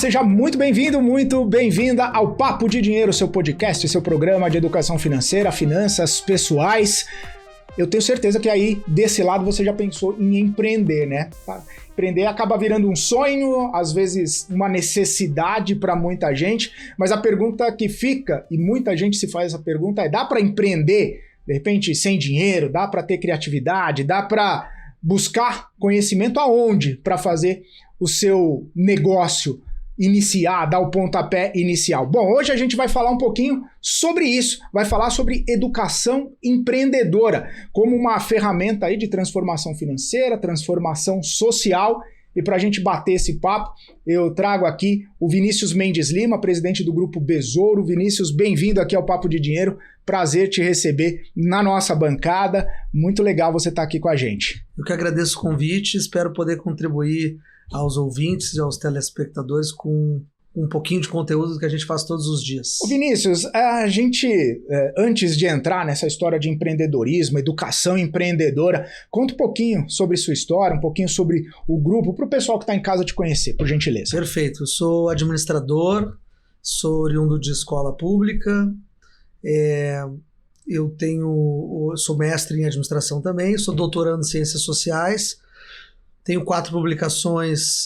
seja muito bem-vindo, muito bem-vinda ao Papo de Dinheiro, seu podcast, seu programa de educação financeira, finanças pessoais. Eu tenho certeza que aí, desse lado, você já pensou em empreender, né? Empreender acaba virando um sonho, às vezes uma necessidade para muita gente, mas a pergunta que fica, e muita gente se faz essa pergunta, é: dá para empreender, de repente, sem dinheiro? Dá para ter criatividade? Dá para buscar conhecimento aonde para fazer o seu negócio iniciar, dar o pontapé inicial? Bom, hoje a gente vai falar um pouquinho sobre isso, vai falar sobre educação empreendedora, como uma ferramenta aí de transformação financeira, transformação social. E para a gente bater esse papo, eu trago aqui o Vinícius Mendes Lima, presidente do Grupo Besouro. Vinícius, bem-vindo aqui ao Papo de Dinheiro. Prazer te receber na nossa bancada. Muito legal você estar aqui com a gente. Eu que agradeço o convite, espero poder contribuir aos ouvintes e aos telespectadores com um pouquinho de conteúdo que a gente faz todos os dias. Ô Vinícius, a gente, antes de entrar nessa história de empreendedorismo, educação empreendedora, conta um pouquinho sobre sua história, um pouquinho sobre o grupo, para o pessoal que está em casa te conhecer, por gentileza. Perfeito, eu sou administrador, sou oriundo de escola pública, sou mestre em administração também, sou doutorando em ciências sociais, tenho 4 publicações,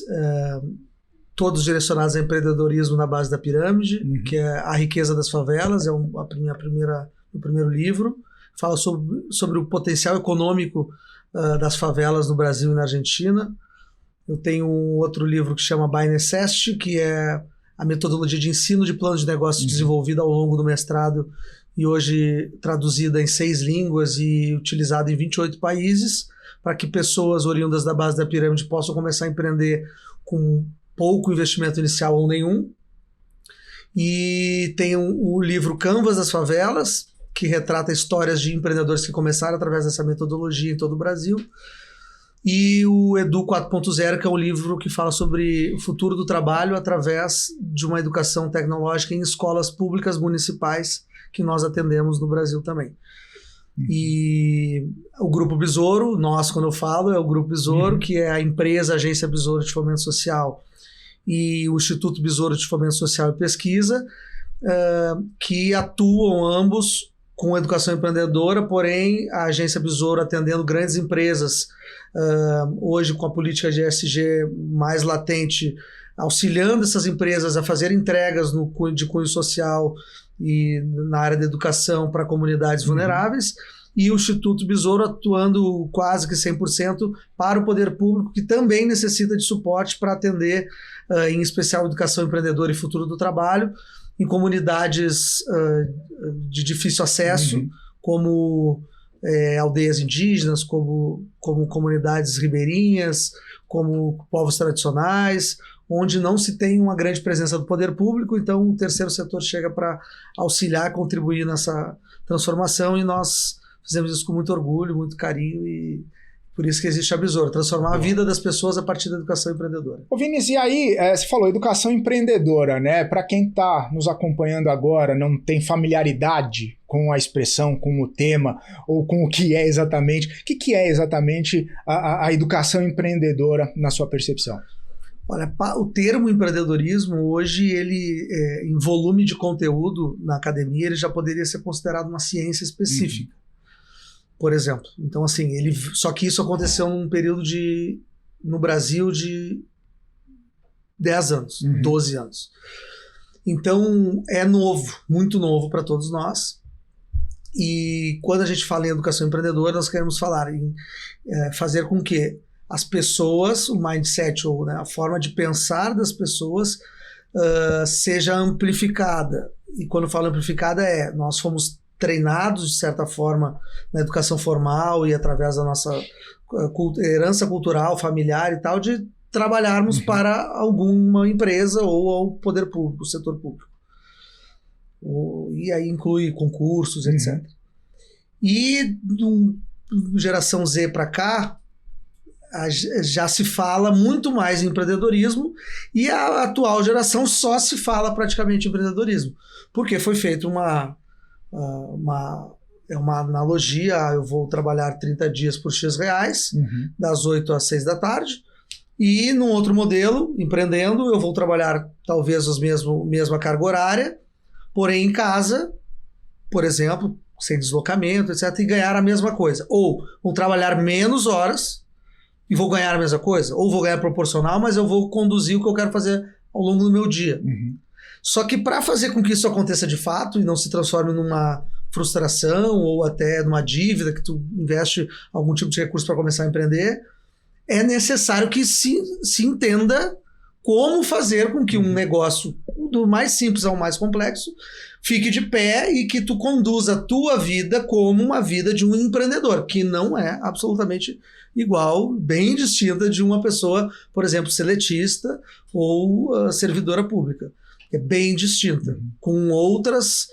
todos direcionados a empreendedorismo na base da pirâmide, que é A Riqueza das Favelas, é o primeiro livro. Fala sobre o potencial econômico das favelas no Brasil e na Argentina. Eu tenho um outro livro que chama By Necessity, que é a metodologia de ensino de plano de negócio desenvolvida ao longo do mestrado e hoje traduzida em 6 línguas e utilizada em 28 países, para que pessoas oriundas da base da pirâmide possam começar a empreender com pouco investimento inicial ou nenhum. E tem o livro Canvas das Favelas, que retrata histórias de empreendedores que começaram através dessa metodologia em todo o Brasil. E o Edu 4.0, que é um livro que fala sobre o futuro do trabalho através de uma educação tecnológica em escolas públicas municipais que nós atendemos no Brasil também. E o Grupo Besouro, quando eu falo, é o Grupo Besouro, que é a empresa, a Agência Besouro de Fomento Social e o Instituto Besouro de Fomento Social e Pesquisa, que atuam ambos com educação empreendedora, porém a Agência Besouro atendendo grandes empresas, hoje com a política de ESG mais latente, auxiliando essas empresas a fazer entregas de cunho social e na área da educação para comunidades vulneráveis, e o Instituto Besouro atuando quase que 100% para o poder público, que também necessita de suporte para atender, em especial, educação empreendedora e futuro do trabalho, em comunidades de difícil acesso, como aldeias indígenas, como comunidades ribeirinhas, como povos tradicionais, onde não se tem uma grande presença do poder público. Então o terceiro setor chega para auxiliar, contribuir nessa transformação, e nós fizemos isso com muito orgulho, muito carinho, e por isso que existe a Besouro, transformar a vida das pessoas a partir da educação empreendedora. Ô Vinícius, e aí, você falou educação empreendedora, né? Para quem está nos acompanhando agora, não tem familiaridade com a expressão, com o tema, ou com o que é exatamente, o que é exatamente a educação empreendedora na sua percepção? Olha, o termo empreendedorismo hoje, ele, em volume de conteúdo na academia, ele já poderia ser considerado uma ciência específica, por exemplo. Então, assim, só que isso aconteceu num período no Brasil de 10 anos, 12 anos. Então, é novo, muito novo para todos nós. E quando a gente fala em educação empreendedora, nós queremos falar em fazer com que as pessoas, o mindset, ou, né, a forma de pensar das pessoas seja amplificada. E quando eu falo amplificada, nós fomos treinados, de certa forma, na educação formal e através da nossa herança cultural, familiar e tal, de trabalharmos para alguma empresa ou ao poder público, o setor público. E aí inclui concursos, etc. E geração Z para cá, já se fala muito mais em empreendedorismo, e a atual geração só se fala praticamente em empreendedorismo, porque foi feita uma analogia: eu vou trabalhar 30 dias por X reais, das 8 às 6 da tarde, E num outro modelo, empreendendo, eu vou trabalhar talvez mesma carga horária, porém em casa, por exemplo, sem deslocamento, etc., e ganhar a mesma coisa. Ou vou trabalhar menos horas e vou ganhar a mesma coisa. Ou vou ganhar proporcional, mas eu vou conduzir o que eu quero fazer ao longo do meu dia. Só que para fazer com que isso aconteça de fato e não se transforme numa frustração ou até numa dívida que tu investe algum tipo de recurso para começar a empreender, é necessário que se entenda como fazer com que um negócio do mais simples ao mais complexo fique de pé e que tu conduza a tua vida como uma vida de um empreendedor, que não é absolutamente igual, bem distinta de uma pessoa, por exemplo, seletista ou servidora pública. É bem distinta, com outras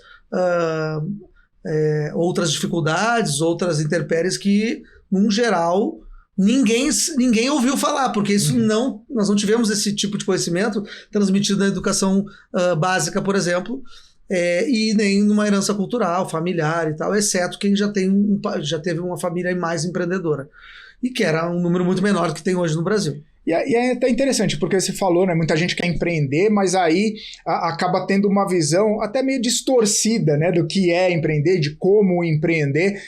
dificuldades, outras intempéries que, num geral, ninguém ouviu falar, porque isso nós não tivemos esse tipo de conhecimento transmitido na educação básica, por exemplo, e nem numa herança cultural, familiar e tal, exceto quem já teve uma família mais empreendedora, e que era um número muito menor do que tem hoje no Brasil. E é até interessante, porque você falou, né? Muita gente quer empreender, mas aí acaba tendo uma visão até meio distorcida, né? Do que é empreender, de como empreender.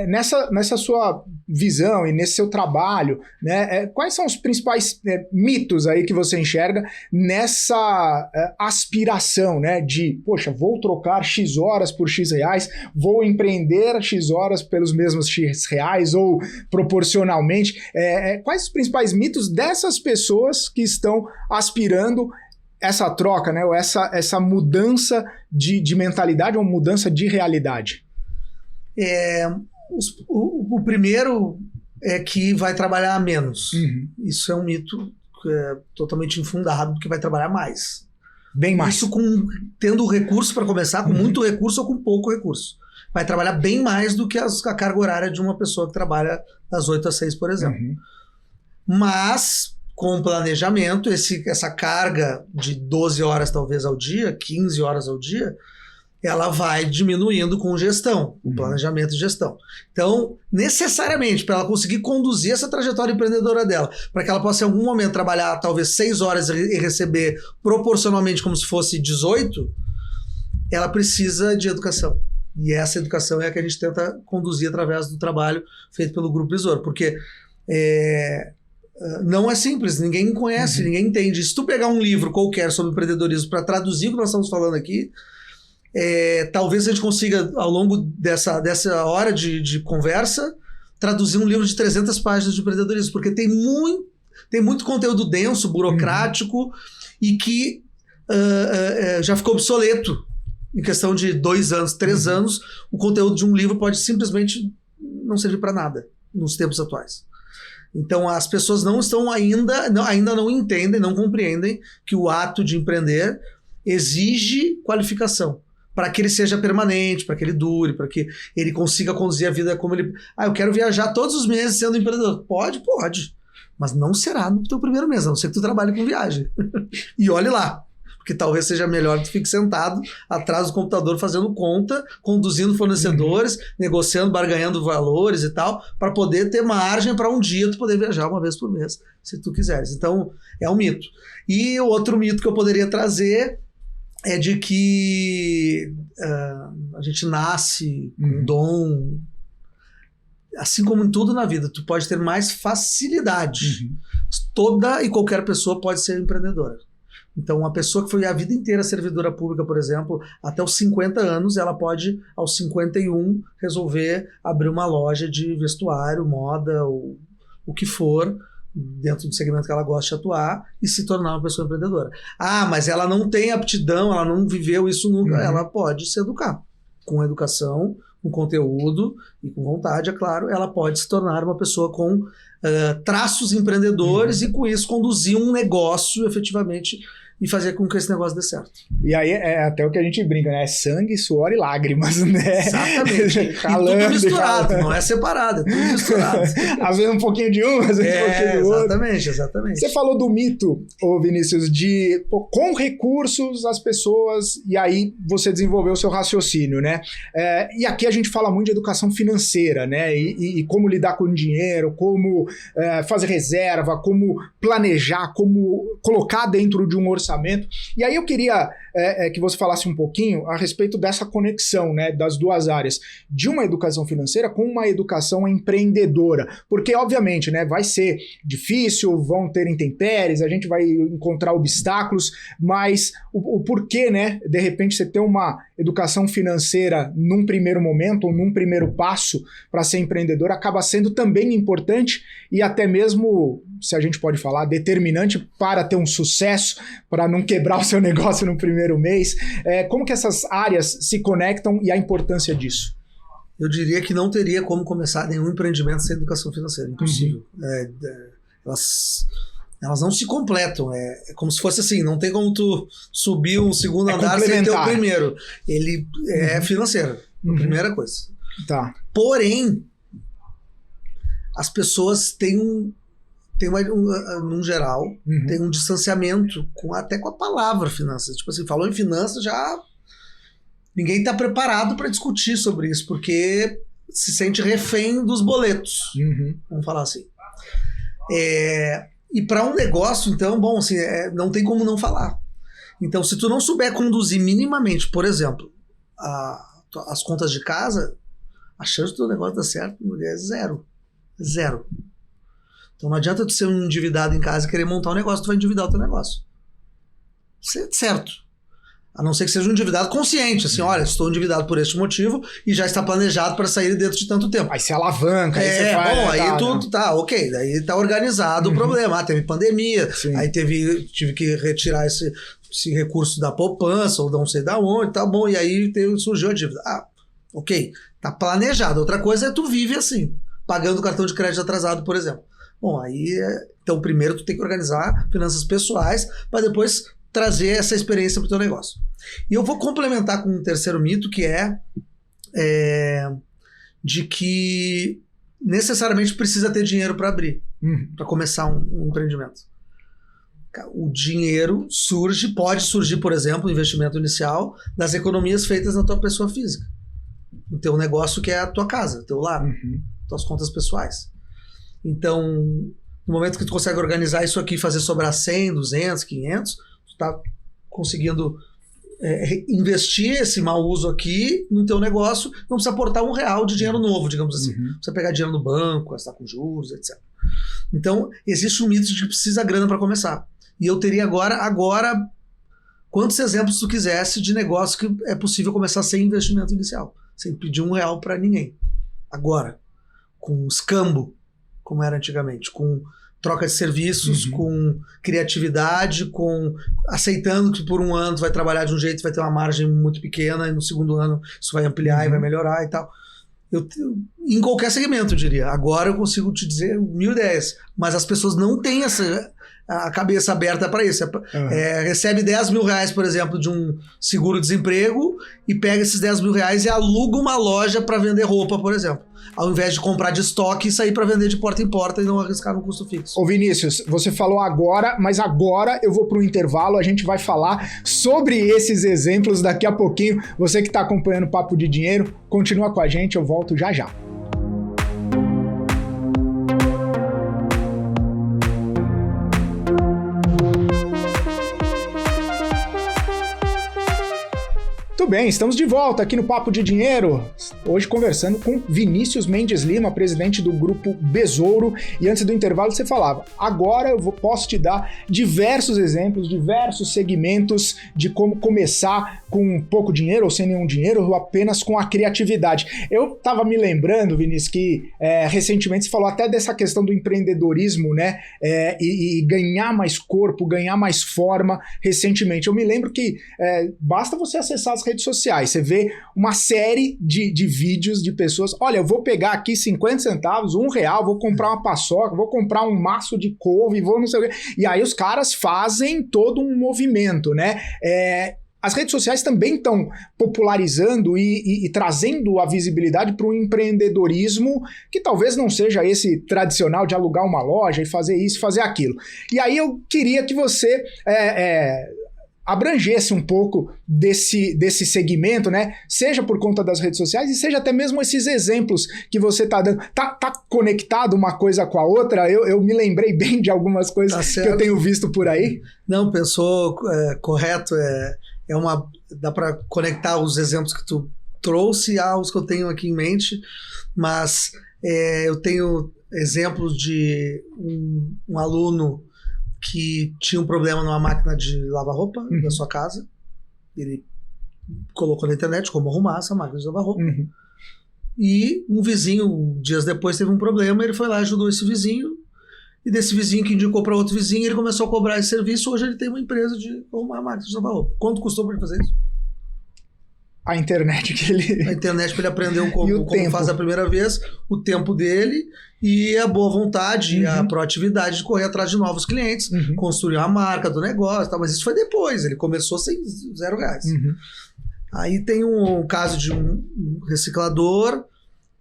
Nessa sua visão e nesse seu trabalho, né? Quais são os principais mitos aí que você enxerga nessa aspiração, né? De, poxa, vou trocar X horas por X reais, vou empreender X horas pelos mesmos X reais ou proporcionalmente. Quais os principais mitos dessas pessoas que estão aspirando essa troca, né? Ou essa mudança de mentalidade ou mudança de realidade? O primeiro é que vai trabalhar menos. Isso é um mito totalmente infundado, porque vai trabalhar mais. Bem mais. Isso tendo recurso para começar, com muito recurso ou com pouco recurso. Vai trabalhar bem mais do que a carga horária de uma pessoa que trabalha das 8 às 6, por exemplo. Mas, com planejamento, essa carga de 12 horas talvez ao dia, 15 horas ao dia, ela vai diminuindo com gestão, com planejamento e gestão. Então, necessariamente, para ela conseguir conduzir essa trajetória empreendedora dela, para que ela possa em algum momento trabalhar talvez 6 horas e receber proporcionalmente como se fosse 18, ela precisa de educação. E essa educação é a que a gente tenta conduzir através do trabalho feito pelo Grupo Besouro, porque não é simples, ninguém conhece, ninguém entende. Se tu pegar um livro qualquer sobre empreendedorismo para traduzir o que nós estamos falando aqui, talvez a gente consiga, ao longo dessa hora de conversa, traduzir um livro de 300 páginas de empreendedorismo, porque tem muito conteúdo denso, burocrático, e que já ficou obsoleto. Em questão de 2 anos, 3 anos, o conteúdo de um livro pode simplesmente não servir para nada nos tempos atuais. Então as pessoas ainda não entendem, não compreendem que o ato de empreender exige qualificação para que ele seja permanente, para que ele dure, para que ele consiga conduzir a vida como ele... eu quero viajar todos os meses sendo empreendedor. Pode, mas não será no teu primeiro mês, a não ser que tu trabalhe com viagem. E olhe lá, porque talvez seja melhor que tu fique sentado atrás do computador fazendo conta, conduzindo fornecedores, negociando, barganhando valores e tal, para poder ter margem para um dia tu poder viajar uma vez por mês, se tu quiseres. Então, é um mito. E o outro mito que eu poderia trazer é de que a gente nasce com um dom. Assim como em tudo na vida, tu pode ter mais facilidade. Toda e qualquer pessoa pode ser empreendedora. Então, uma pessoa que foi a vida inteira servidora pública, por exemplo, até os 50 anos, ela pode, aos 51, resolver abrir uma loja de vestuário, moda, ou o que for, dentro do segmento que ela gosta de atuar, e se tornar uma pessoa empreendedora. Mas ela não tem aptidão, ela não viveu isso nunca. Ela pode se educar. Com educação, com conteúdo e com vontade, é claro, ela pode se tornar uma pessoa com traços empreendedores e, com isso, conduzir um negócio efetivamente e fazer com que esse negócio dê certo. E aí é até o que a gente brinca, né? É sangue, suor e lágrimas, né? Exatamente. E tudo misturado, não é separado, é tudo misturado. Às vezes um pouquinho de um, às vezes um pouquinho do outro. Exatamente. Você falou do mito, ô Vinícius, de com recursos as pessoas, e aí você desenvolveu o seu raciocínio, né? E aqui a gente fala muito de educação financeira, né? E como lidar com o dinheiro, como fazer reserva, como planejar, como colocar dentro de um orçamento. E aí eu queria que você falasse um pouquinho a respeito dessa conexão, né, das duas áreas, de uma educação financeira com uma educação empreendedora. Porque, obviamente, né, vai ser difícil, vão ter intempéries, a gente vai encontrar obstáculos, mas o porquê, né, de repente você ter uma educação financeira num primeiro momento, ou num primeiro passo para ser empreendedor, acaba sendo também importante e até mesmo, se a gente pode falar, determinante para ter um sucesso, para não quebrar o seu negócio no primeiro mês. Como que essas áreas se conectam e a importância disso? Eu diria que não teria como começar nenhum empreendimento sem educação financeira, impossível. Elas não se completam, é como se fosse assim, não tem como tu subir um segundo andar sem ter o primeiro. Ele é financeiro, a primeira coisa. Tá. Porém, as pessoas têm num geral, tem um distanciamento até com a palavra finanças. Tipo assim, falou em finanças, já ninguém está preparado para discutir sobre isso, porque se sente refém dos boletos. Vamos falar assim. E para um negócio, então, bom, assim, não tem como não falar. Então, se tu não souber conduzir minimamente, por exemplo, as contas de casa, a chance do teu negócio dar certo é zero. Zero. Então não adianta tu ser um endividado em casa e querer montar um negócio, tu vai endividar o teu negócio. Certo. A não ser que seja um endividado consciente, assim, olha, estou endividado por este motivo e já está planejado para sair dentro de tanto tempo. Aí você alavanca, aí você faz... Bom, aí tudo tá, ok, daí tá organizado o problema. Teve pandemia, Sim. Aí tive que retirar esse recurso da poupança ou não sei da onde, tá bom, e aí surgiu a dívida. Ok, tá planejado. Outra coisa é tu vive assim, pagando cartão de crédito atrasado, por exemplo. Bom, aí, então primeiro tu tem que organizar finanças pessoais para depois trazer essa experiência para o teu negócio. E eu vou complementar com um terceiro mito, que é de que necessariamente precisa ter dinheiro para abrir, para começar um empreendimento. O dinheiro pode surgir, por exemplo, o investimento inicial das economias feitas na tua pessoa física. No teu negócio, que é a tua casa, teu lar, tuas contas pessoais. Então, no momento que tu consegue organizar isso aqui, fazer sobrar 100, 200, 500, tu tá conseguindo investir esse mau uso aqui no teu negócio, não precisa aportar R$1 de dinheiro novo, digamos assim. Não precisa pegar dinheiro no banco, gastar com juros, etc. Então, existe um mito de que precisa grana para começar. E eu teria agora, quantos exemplos tu quisesse de negócio que é possível começar sem investimento inicial, sem pedir R$1 para ninguém. Agora, com escambo, como era antigamente, com troca de serviços, com criatividade, com aceitando que por um ano tu vai trabalhar de um jeito, vai ter uma margem muito pequena, e no segundo ano isso vai ampliar e vai melhorar e tal. Em qualquer segmento, eu diria. Agora eu consigo te dizer 1000 ideias, mas as pessoas não têm a cabeça aberta para isso. Recebe R$10 mil, por exemplo, de um seguro-desemprego e pega esses R$10 mil e aluga uma loja para vender roupa, por exemplo. Ao invés de comprar de estoque e sair para vender de porta em porta e não arriscar no custo fixo. Ô Vinícius, você falou agora, mas agora eu vou para o intervalo, a gente vai falar sobre esses exemplos daqui a pouquinho. Você que está acompanhando o Papo de Dinheiro, continua com a gente, eu volto já já. Muito bem, estamos de volta aqui no Papo de Dinheiro, hoje conversando com Vinícius Mendes Lima, presidente do Grupo Besouro, e antes do intervalo você falava, agora eu posso te dar diversos exemplos, diversos segmentos de como começar com pouco dinheiro ou sem nenhum dinheiro, ou apenas com a criatividade. Eu estava me lembrando, Vinícius, que recentemente você falou até dessa questão do empreendedorismo, né, e ganhar mais corpo, ganhar mais forma recentemente. Eu me lembro que basta você acessar as redes redes sociais. Você vê uma série de vídeos de pessoas, olha, eu vou pegar aqui 50 centavos, R$1, vou comprar uma paçoca, vou comprar um maço de couve, vou não sei o quê. E aí os caras fazem todo um movimento, né? As redes sociais também estão popularizando e trazendo a visibilidade para um empreendedorismo que talvez não seja esse tradicional de alugar uma loja e fazer isso, fazer aquilo. E aí eu queria que você abrangesse um pouco desse segmento, né? Seja por conta das redes sociais e seja até mesmo esses exemplos que você está dando. Tá conectado uma coisa com a outra? Eu me lembrei bem de algumas coisas que eu tenho visto por aí. Não, pensou correto. Dá para conectar os exemplos que tu trouxe aos que eu tenho aqui em mente, mas eu tenho exemplos de um aluno que tinha um problema numa máquina de lavar roupa da sua casa. Ele colocou na internet como arrumar essa máquina de lavar roupa. E um vizinho, dias depois, teve um problema, ele foi lá e ajudou esse vizinho. E desse vizinho que indicou para outro vizinho, ele começou a cobrar esse serviço. Hoje ele tem uma empresa de arrumar máquina de lavar roupa. Quanto custou para ele fazer isso? A internet que ele... A internet para ele aprender como faz a primeira vez, o tempo dele e a boa vontade, a proatividade de correr atrás de novos clientes, construir a marca do negócio, tá? Mas isso foi depois, ele começou sem R$0. Aí tem um caso de um reciclador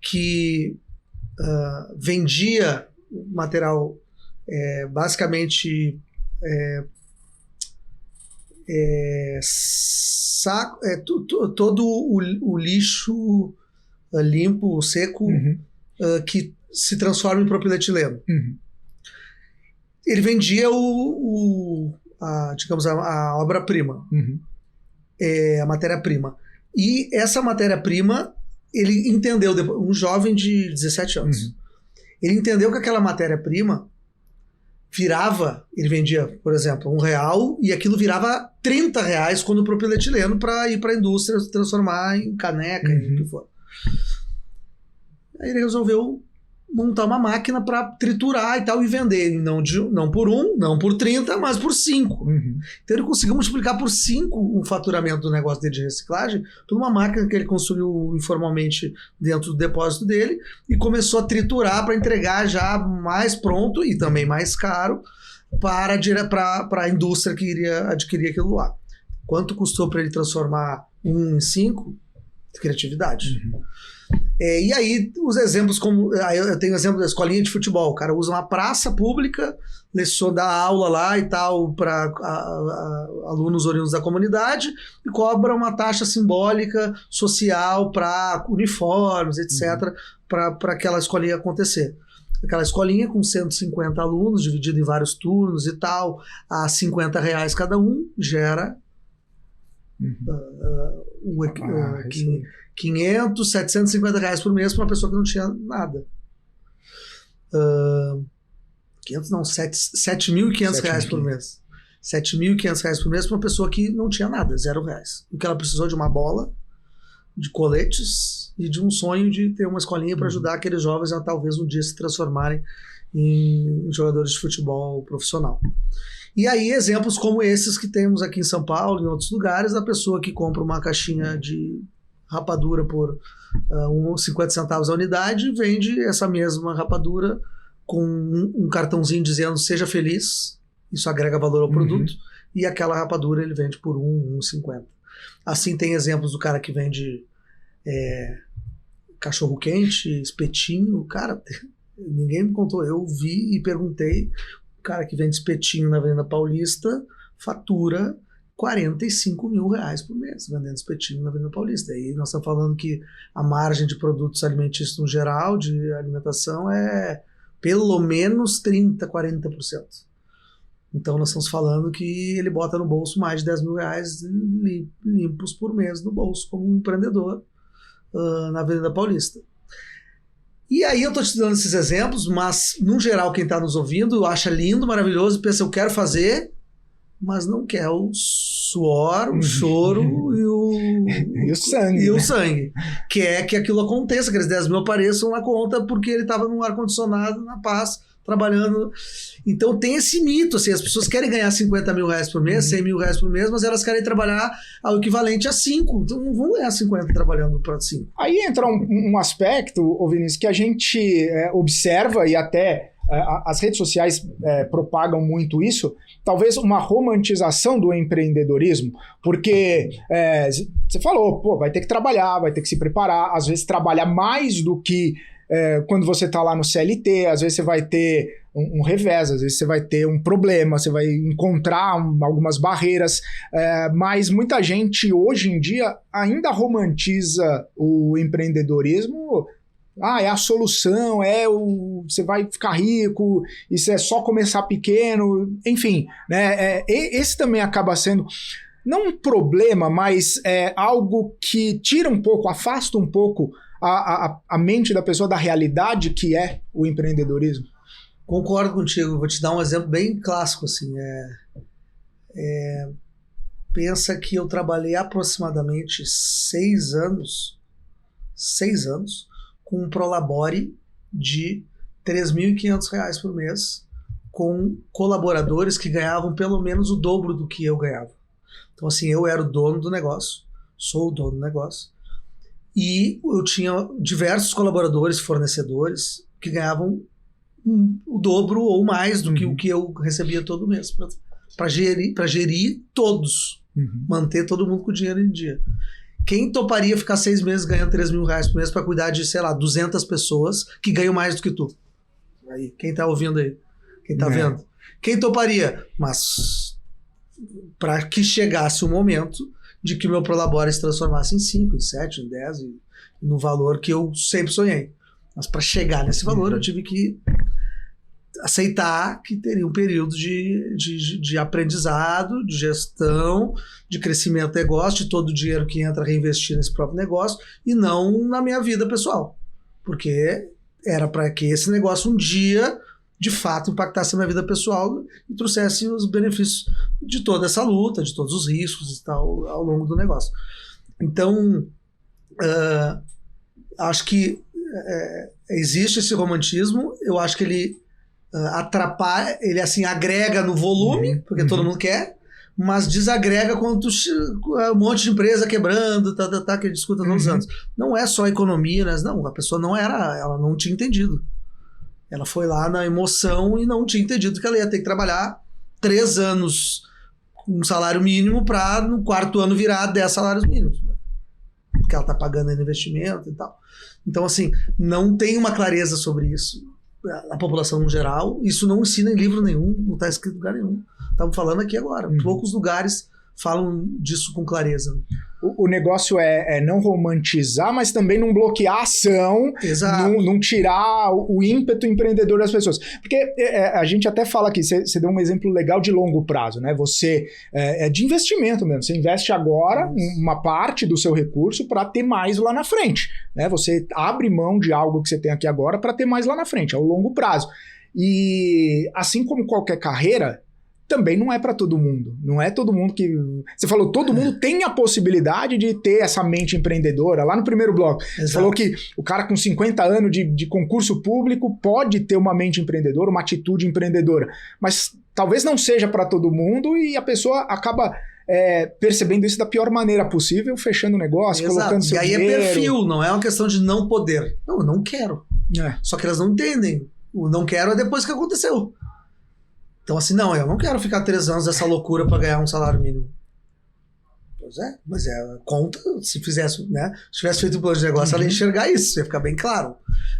que vendia material basicamente todo o lixo limpo, seco, que se transforma em propietileno. Ele vendia digamos, a obra-prima, a matéria-prima. E essa matéria-prima, ele entendeu, um jovem de 17 anos, ele entendeu que aquela matéria-prima ele vendia, por exemplo, R$1 e aquilo virava R$30 quando o propietileno para ir para a indústria transformar em caneca, o que for. Aí ele resolveu montar uma máquina para triturar e tal e vender, não por 1, não por 30, mas por 5. Então ele conseguiu multiplicar por 5 o faturamento do negócio dele de reciclagem por uma máquina que ele construiu informalmente dentro do depósito dele e começou a triturar para entregar já mais pronto e também mais caro para a indústria que iria adquirir aquilo lá. Quanto custou para ele transformar 1 em 5? Criatividade. E aí, os exemplos, eu tenho o exemplo da escolinha de futebol. O cara usa uma praça pública, dá aula lá e tal para alunos oriundos da comunidade e cobra uma taxa simbólica social para uniformes, etc., para aquela escolinha acontecer. Aquela escolinha com 150 alunos, dividido em vários turnos e tal, a R$50 cada um, gera 500, 750 reais por mês para uma pessoa que não tinha nada. 7.500 reais por mês. 7.500 reais por mês para uma pessoa que não tinha nada, R$0. O que ela precisou de uma bola, de coletes e de um sonho de ter uma escolinha para ajudar aqueles jovens a talvez um dia se transformarem em jogadores de futebol profissional. E aí exemplos como esses que temos aqui em São Paulo e em outros lugares, da pessoa que compra uma caixinha de rapadura por 50 centavos a unidade e vende essa mesma rapadura com um cartãozinho dizendo seja feliz, isso agrega valor ao produto, e aquela rapadura ele vende por 1,50. Assim tem exemplos do cara que vende cachorro quente, espetinho, cara, ninguém me contou, eu vi e perguntei, o cara que vende espetinho na Avenida Paulista fatura R$45 mil por mês vendendo espetinho na Avenida Paulista. E nós estamos falando que a margem de produtos alimentícios no geral, de alimentação, é pelo menos 30%, 40%. Então nós estamos falando que ele bota no bolso mais de R$10 mil limpos por mês no bolso como um empreendedor na Avenida Paulista. E aí eu estou te dando esses exemplos, mas no geral quem está nos ouvindo acha lindo, maravilhoso, pensa eu quero fazer, mas não quer o suor, o choro e o sangue. Quer que aquilo aconteça, que aqueles 10 mil apareçam na conta porque ele estava num ar-condicionado, na paz, trabalhando. Então tem esse mito, assim, as pessoas querem ganhar 50 mil reais por mês, 100 mil reais por mês, mas elas querem trabalhar ao equivalente a 5. Então não vão ganhar 50 trabalhando para 5. Aí entra um aspecto, ô Vinícius, que a gente observa e até as redes sociais propagam muito isso, talvez uma romantização do empreendedorismo, porque você falou, pô, vai ter que trabalhar, vai ter que se preparar, às vezes trabalha mais do que quando você está lá no CLT, às vezes você vai ter um revés, às vezes você vai ter um problema, você vai encontrar algumas barreiras, mas muita gente hoje em dia ainda romantiza o empreendedorismo. É a solução, você vai ficar rico, isso é só começar pequeno, enfim, né? Esse também acaba sendo não um problema, mas algo que tira um pouco, afasta um pouco a mente da pessoa da realidade que é o empreendedorismo. Concordo contigo, vou te dar um exemplo bem clássico, assim, pensa que eu trabalhei aproximadamente 6 anos com um Prolabore de R$ 3.500 por mês, com colaboradores que ganhavam pelo menos o dobro do que eu ganhava. Então, assim, eu era o dono do negócio, sou o dono do negócio, e eu tinha diversos colaboradores, fornecedores, que ganhavam o dobro ou mais do que o que eu recebia todo mês, para gerir todos, manter todo mundo com o dinheiro em dia. Quem toparia ficar 6 meses ganhando R$ 3 mil por mês para cuidar de, sei lá, 200 pessoas que ganham mais do que tu? Aí, quem tá ouvindo aí? Quem tá vendo? Quem toparia? Mas para que chegasse o momento de que o meu Prolabore se transformasse em 5, em 7, em 10, no valor que eu sempre sonhei. Mas para chegar nesse valor, eu tive que aceitar que teria um período de aprendizado, de gestão, de crescimento do negócio, de todo o dinheiro que entra reinvestir nesse próprio negócio, e não na minha vida pessoal. Porque era para que esse negócio um dia, de fato, impactasse a minha vida pessoal e trouxesse os benefícios de toda essa luta, de todos os riscos e tal, ao longo do negócio. Então, acho que existe esse romantismo, eu acho que ele atrapalha, ele assim agrega no volume, porque todo mundo quer, mas desagrega quando um monte de empresa quebrando, que a gente escuta todos os anos. Não é só economia, né? Não, a pessoa ela não tinha entendido. Ela foi lá na emoção e não tinha entendido que ela ia ter que trabalhar 3 anos com um salário mínimo para no 4º ano virar 10 salários mínimos. Porque ela está pagando ainda investimento e tal. Então, assim, não tem uma clareza sobre isso. A população no geral, isso não ensina em livro nenhum, não está escrito em lugar nenhum. Estamos falando aqui agora. Poucos lugares falam disso com clareza. O negócio é não romantizar, mas também não bloquear a ação, não tirar o ímpeto empreendedor das pessoas. Porque a gente até fala aqui, você deu um exemplo legal de longo prazo, né? Você é de investimento mesmo, você investe agora uma parte do seu recurso para ter mais lá na frente, né? Você abre mão de algo que você tem aqui agora para ter mais lá na frente, é o longo prazo. E assim como qualquer carreira, também não é para todo mundo. Não é todo mundo que... Você falou, todo mundo tem a possibilidade de ter essa mente empreendedora. Lá no primeiro bloco, você falou que o cara com 50 anos de concurso público pode ter uma mente empreendedora, uma atitude empreendedora. Mas talvez não seja para todo mundo e a pessoa acaba percebendo isso da pior maneira possível, fechando o negócio, colocando seu dinheiro. E aí é perfil, não é uma questão de não poder. Não, eu não quero. Só que elas não entendem. O não quero é depois que aconteceu. Então, assim, não, eu não quero ficar 3 anos dessa loucura para ganhar um salário mínimo. Pois mas conta, se fizesse, né? Se tivesse feito um plano de negócio, ela ia enxergar isso, ia ficar bem claro.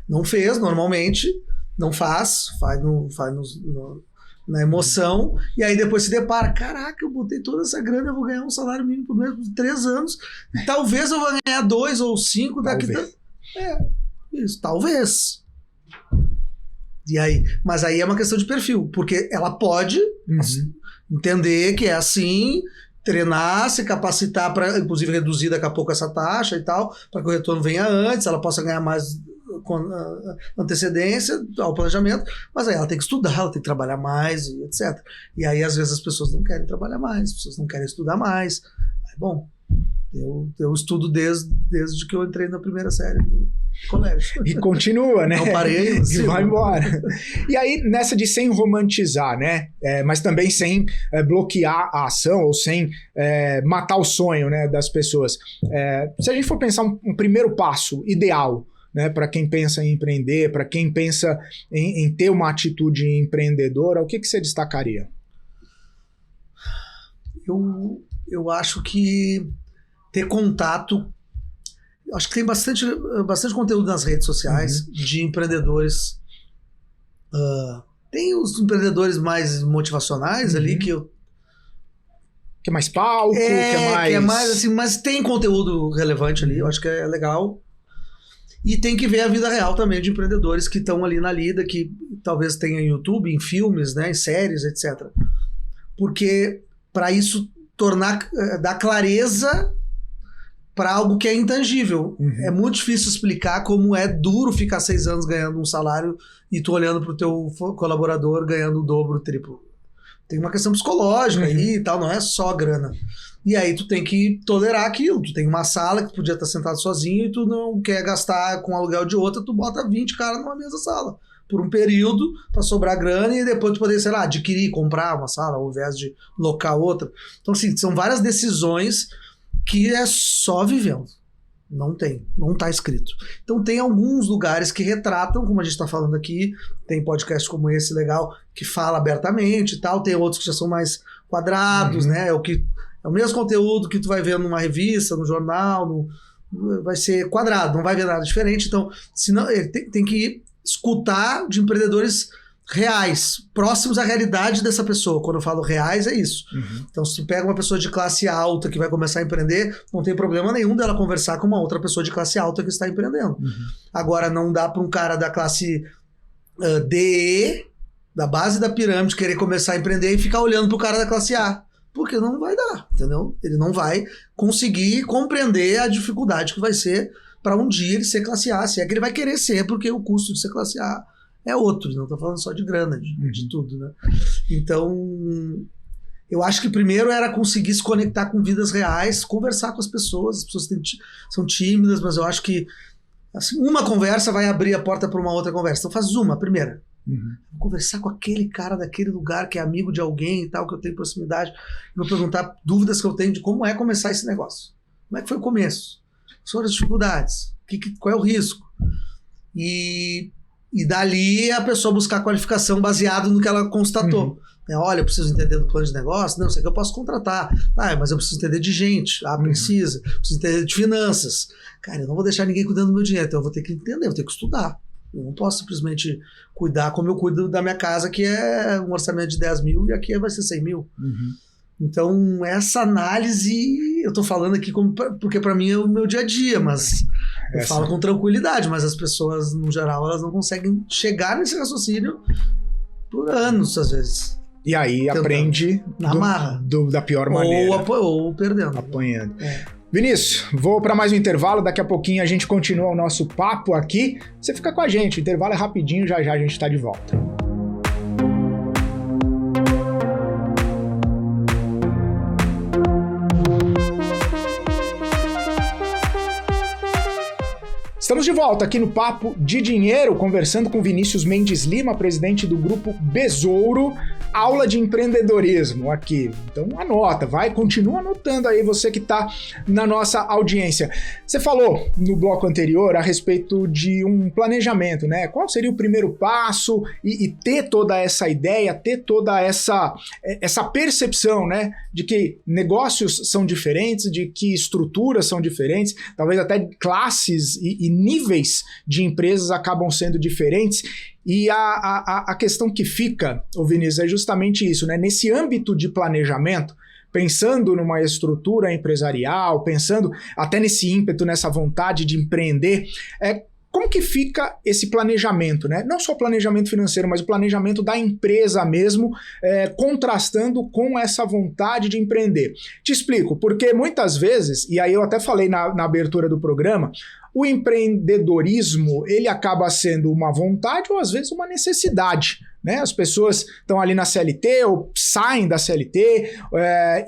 Não fez, normalmente, não faz na emoção, e aí depois se depara, caraca, eu botei toda essa grana, eu vou ganhar um salário mínimo por mês por 3 anos, talvez eu vou ganhar 2 ou 5 daqui. Isso, talvez. E aí, mas aí é uma questão de perfil, porque ela pode entender que é assim, treinar, se capacitar para, inclusive, reduzir daqui a pouco essa taxa e tal, para que o retorno venha antes, ela possa ganhar mais com antecedência ao planejamento, mas aí ela tem que estudar, ela tem que trabalhar mais, e etc. E aí, às vezes, as pessoas não querem trabalhar mais, as pessoas não querem estudar mais. Bom, Eu estudo desde que eu entrei na primeira série do colégio. E continua, né? Não parei. E vai embora. E aí, nessa de sem romantizar, né? Mas também sem bloquear a ação ou sem matar o sonho, né, das pessoas. Se a gente for pensar um primeiro passo ideal, né, para quem pensa em empreender, para quem pensa em ter uma atitude empreendedora, o que você destacaria? Eu acho que ter contato. Acho que tem bastante conteúdo nas redes sociais de empreendedores. Tem os empreendedores mais motivacionais ali que é mais palco, que é mais assim, mas tem conteúdo relevante ali, eu acho que é legal. E tem que ver a vida real também de empreendedores que estão ali na lida, que talvez tenha em YouTube, em filmes, né, em séries, etc. Porque para isso dar clareza para algo que é intangível. É muito difícil explicar como é duro ficar 6 anos ganhando um salário e tu olhando pro teu colaborador ganhando o dobro, o triplo. Tem uma questão psicológica aí e tal, não é só grana. E aí tu tem que tolerar aquilo. Tu tem uma sala que tu podia estar sentado sozinho e tu não quer gastar com aluguel de outra, tu bota 20 caras numa mesma sala. Por um período, para sobrar grana e depois tu poder, sei lá, adquirir, comprar uma sala ao invés de locar outra. Então, assim, são várias decisões que é só vivendo. Não tá escrito. Então tem alguns lugares que retratam, como a gente está falando aqui, tem podcast como esse legal, que fala abertamente e tal, tem outros que já são mais quadrados, né? É o mesmo conteúdo que tu vai ver numa revista, no jornal, vai ser quadrado, não vai ver nada diferente. Então, senão, tem que escutar de empreendedores reais, próximos à realidade dessa pessoa. Quando eu falo reais, é isso. Então, se tu pega uma pessoa de classe alta que vai começar a empreender, não tem problema nenhum dela conversar com uma outra pessoa de classe alta que está empreendendo. Agora, não dá para um cara da classe DE, da base da pirâmide, querer começar a empreender e ficar olhando pro cara da classe A. Porque não vai dar, entendeu? Ele não vai conseguir compreender a dificuldade que vai ser para um dia ele ser classe A. Se é que ele vai querer ser, porque o custo de ser classe A é outro, não estou falando só de grana, de tudo, né? Então, eu acho que primeiro era conseguir se conectar com vidas reais, conversar com as pessoas são tímidas, mas eu acho que assim, uma conversa vai abrir a porta para uma outra conversa. Então faz uma, primeira. Vou conversar com aquele cara daquele lugar que é amigo de alguém e tal, que eu tenho proximidade, vou perguntar dúvidas que eu tenho de como é começar esse negócio. Como é que foi o começo? Sobre as dificuldades, qual é o risco? E dali a pessoa buscar qualificação baseado no que ela constatou. Olha, eu preciso entender do plano de negócio, não, sei que eu posso contratar. Mas eu preciso entender de gente. Preciso entender de finanças. Cara, eu não vou deixar ninguém cuidando do meu dinheiro, então eu vou ter que entender, vou ter que estudar. Eu não posso simplesmente cuidar como eu cuido da minha casa, que é um orçamento de 10 mil e aqui vai ser 100 mil. Então, essa análise, eu tô falando aqui porque para mim é o meu dia a dia, mas eu falo com tranquilidade, mas as pessoas, no geral, elas não conseguem chegar nesse raciocínio por anos, às vezes. E aí aprende na marra. Da pior maneira. Ou perdendo. Apanhando. Vinícius, vou para mais um intervalo, daqui a pouquinho a gente continua o nosso papo aqui. Você fica com a gente, o intervalo é rapidinho, já a gente está de volta. Estamos de volta aqui no Papo de Dinheiro, conversando com Vinícius Mendes Lima, presidente do Grupo Besouro, aula de empreendedorismo aqui. Então anota, continua anotando aí você que está na nossa audiência. Você falou no bloco anterior a respeito de um planejamento, né? Qual seria o primeiro passo e ter toda essa ideia, ter toda essa percepção, né? De que negócios são diferentes, de que estruturas são diferentes, talvez até classes e níveis de empresas acabam sendo diferentes. E a questão que fica, Vinícius, é justamente isso, né? Nesse âmbito de planejamento, pensando numa estrutura empresarial, pensando até nesse ímpeto, nessa vontade de empreender, como que fica esse planejamento, né? Não só o planejamento financeiro, mas o planejamento da empresa mesmo, contrastando com essa vontade de empreender. Te explico, porque muitas vezes, e aí eu até falei na abertura do programa, o empreendedorismo, ele acaba sendo uma vontade ou às vezes uma necessidade né? As pessoas estão ali na CLT ou saem da CLT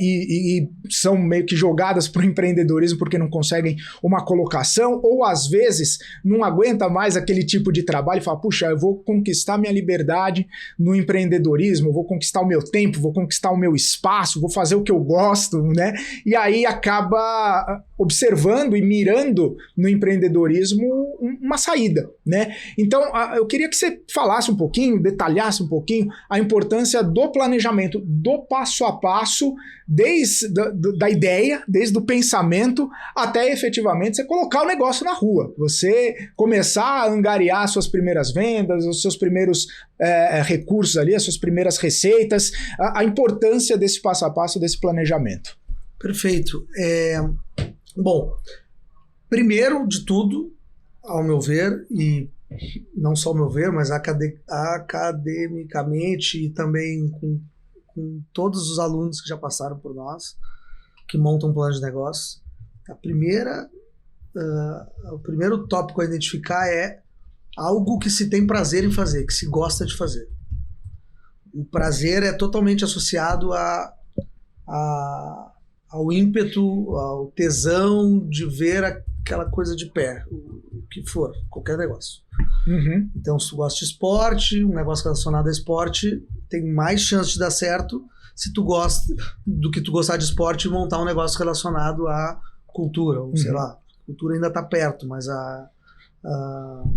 e são meio que jogadas para o empreendedorismo porque não conseguem uma colocação, ou às vezes não aguenta mais aquele tipo de trabalho e fala, puxa, eu vou conquistar minha liberdade no empreendedorismo, vou conquistar o meu tempo, vou conquistar o meu espaço, vou fazer o que eu gosto, né? E aí acaba observando e mirando no empreendedorismo uma saída, né? Então, eu queria que você falasse um pouquinho, detalhasse um pouquinho a importância do planejamento, do passo a passo, desde da ideia, desde o pensamento, até efetivamente você colocar o negócio na rua, você começar a angariar suas primeiras vendas, os seus primeiros recursos ali, as suas primeiras receitas, a importância desse passo a passo, desse planejamento. Perfeito. Bom, primeiro de tudo, ao meu ver, e não só ao meu ver, mas academicamente e também com todos os alunos que já passaram por nós, que montam um plano de negócio, o primeiro tópico a identificar é algo que se tem prazer em fazer, que se gosta de fazer. O prazer é totalmente associado ao ímpeto, ao tesão de ver aquela coisa de pé, o que for, qualquer negócio. Uhum. Então, se tu gosta de esporte, um negócio relacionado a esporte, tem mais chance de dar certo se tu gosta do que tu gostar de esporte e montar um negócio relacionado à cultura, ou sei lá, a cultura ainda está perto, mas a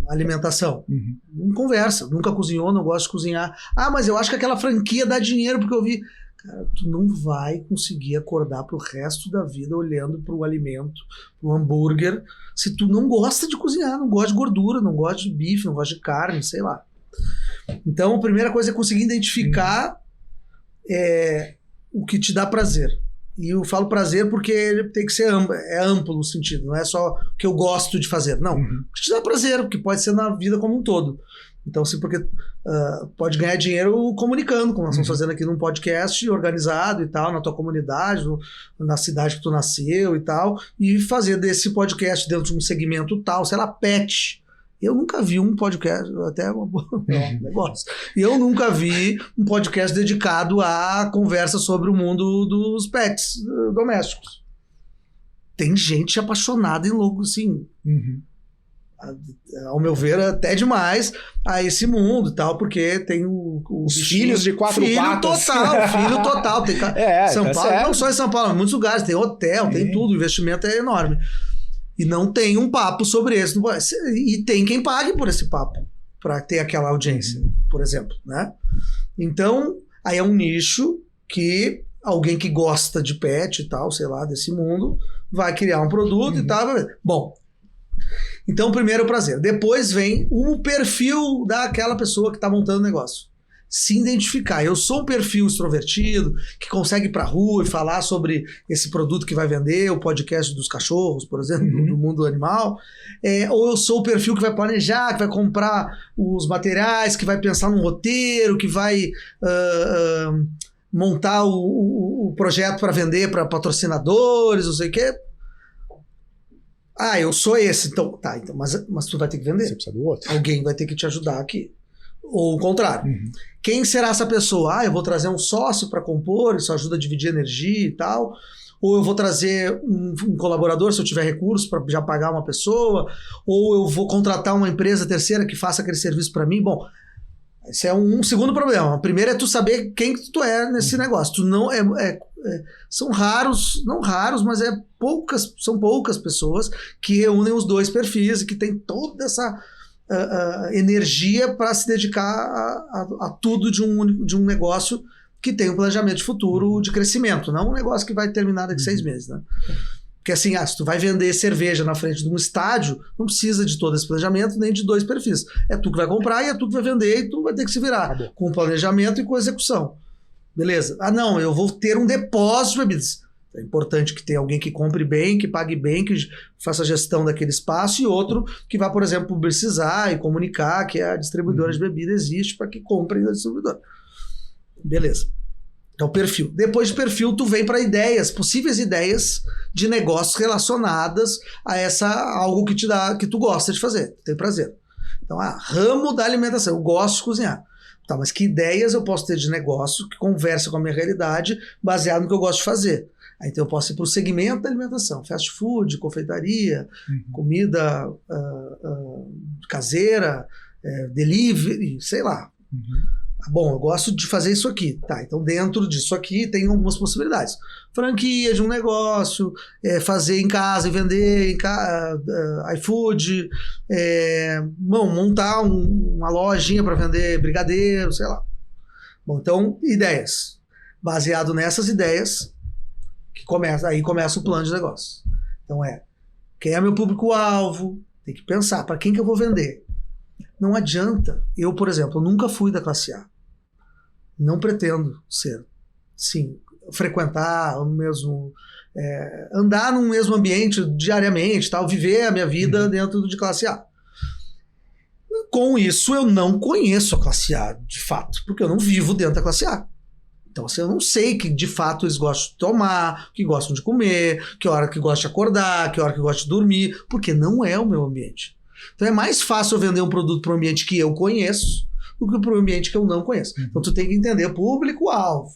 alimentação. Não conversa, nunca cozinhou, não gosta de cozinhar. Ah, mas eu acho que aquela franquia dá dinheiro porque eu vi. Cara, tu não vai conseguir acordar pro resto da vida olhando pro alimento, pro hambúrguer, se tu não gosta de cozinhar, não gosta de gordura, não gosta de bife, não gosta de carne, sei lá. Então, a primeira coisa é conseguir identificar o que te dá prazer. E eu falo prazer porque ele tem que ser amplo o sentido, não é só o que eu gosto de fazer. Não, o que te dá prazer, o que pode ser na vida como um todo. Então, sim, porque pode ganhar dinheiro comunicando, como nós estamos fazendo aqui num podcast organizado e tal, na tua comunidade, na cidade que tu nasceu e tal, e fazer desse podcast dentro de um segmento tal, sei lá, pet. Eu nunca vi um podcast, até um negócio. Eu nunca vi um podcast dedicado à conversa sobre o mundo dos pets domésticos. Tem gente apaixonada em logo, assim, ao meu ver, até demais a esse mundo e tal, porque tem os filhos de quatro patas. Filho total. Tem São Paulo, não só em São Paulo, em muitos lugares, tem hotel, tem tudo, o investimento é enorme. E não tem um papo sobre isso. E tem quem pague por esse papo, para ter aquela audiência, por exemplo, né? Então, aí é um nicho que alguém que gosta de pet e tal, sei lá, desse mundo, vai criar um produto e tal. Bom, então primeiro o prazer. Depois vem o perfil daquela pessoa que está montando o negócio. Se identificar. Eu sou um perfil extrovertido, que consegue ir pra rua e falar sobre esse produto que vai vender, o podcast dos cachorros, por exemplo, do mundo animal. Ou eu sou o perfil que vai planejar, que vai comprar os materiais, que vai pensar num roteiro, que vai montar o projeto para vender para patrocinadores, não sei o quê. Ah, eu sou esse. Então, mas tu vai ter que vender. Você precisa do outro. Alguém vai ter que te ajudar aqui. Ou o contrário. Quem será essa pessoa? Ah, eu vou trazer um sócio para compor, isso ajuda a dividir energia e tal. Ou eu vou trazer um colaborador, se eu tiver recursos, para já pagar uma pessoa. Ou eu vou contratar uma empresa terceira que faça aquele serviço para mim. Bom, esse é um segundo problema. O primeiro é tu saber quem que tu é nesse negócio. Tu não são raros, não raros, mas são poucas pessoas que reúnem os dois perfis e que tem toda essa energia para se dedicar a tudo de um negócio que tem um planejamento de futuro de crescimento, não um negócio que vai terminar daqui 6 meses, né? Porque assim, se tu vai vender cerveja na frente de um estádio, não precisa de todo esse planejamento, nem de 2 perfis. É tu que vai comprar e é tu que vai vender e tu vai ter que se virar com o planejamento e com a execução. Beleza? Ah, não, eu vou ter um depósito de bebidas. É importante que tenha alguém que compre bem, que pague bem, que faça a gestão daquele espaço, e outro que vá, por exemplo, publicizar e comunicar que a distribuidora de bebida existe para que comprem da distribuidora. Beleza. Então, perfil. Depois de perfil, tu vem para ideias, possíveis ideias de negócios relacionadas a algo que tu gosta de fazer, tem prazer. Então, ramo da alimentação, eu gosto de cozinhar. Tá, mas que ideias eu posso ter de negócio que conversa com a minha realidade baseado no que eu gosto de fazer? Aí, então eu posso ir para o segmento da alimentação, fast food, confeitaria, comida caseira, delivery, sei lá. Bom, eu gosto de fazer isso aqui. Tá, então dentro disso aqui tem algumas possibilidades. Franquia de um negócio, fazer em casa e vender iFood, montar uma lojinha para vender brigadeiro, sei lá. Bom, então, ideias. Baseado nessas ideias, aí começa o plano de negócio. Então quem é meu público-alvo? Tem que pensar, para quem que eu vou vender? Não adianta. Eu, por exemplo, nunca fui da classe A. Não pretendo ser. Sim, frequentar o mesmo... andar no mesmo ambiente diariamente, tal, viver a minha vida dentro de classe A. Com isso, eu não conheço a classe A, de fato, porque eu não vivo dentro da classe A. Então, assim, eu não sei que, de fato, eles gostam de tomar, que gostam de comer, que hora que gostam de acordar, que hora que gostam de dormir, porque não é o meu ambiente. Então, é mais fácil eu vender um produto para um ambiente que eu conheço do que para um ambiente que eu não conheço. Então, tu tem que entender o público-alvo.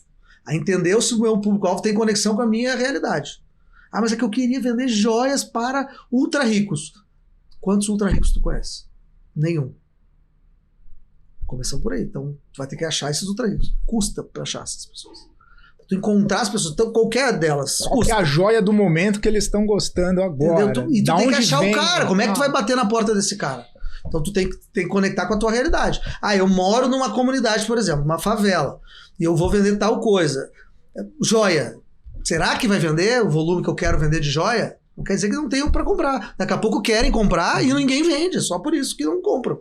A entender se o meu público-alvo tem conexão com a minha realidade. Mas é que eu queria vender joias para ultra-ricos. Quantos ultra-ricos tu conhece? Nenhum. Começando por aí. Então, tu vai ter que achar esses ultra-ricos. Custa para achar essas pessoas. Tu encontrar as pessoas, então, qualquer delas. Qual que é a joia do momento que eles estão gostando agora? E tu tem que achar o cara. Como é que tu vai bater na porta desse cara? Então, tu tem que conectar com a tua realidade. Eu moro numa comunidade, por exemplo, numa favela, e eu vou vender tal coisa. Joia. Será que vai vender o volume que eu quero vender de joia? Não quer dizer que não tenho para comprar. Daqui a pouco querem comprar e ninguém vende. Só por isso que não compram.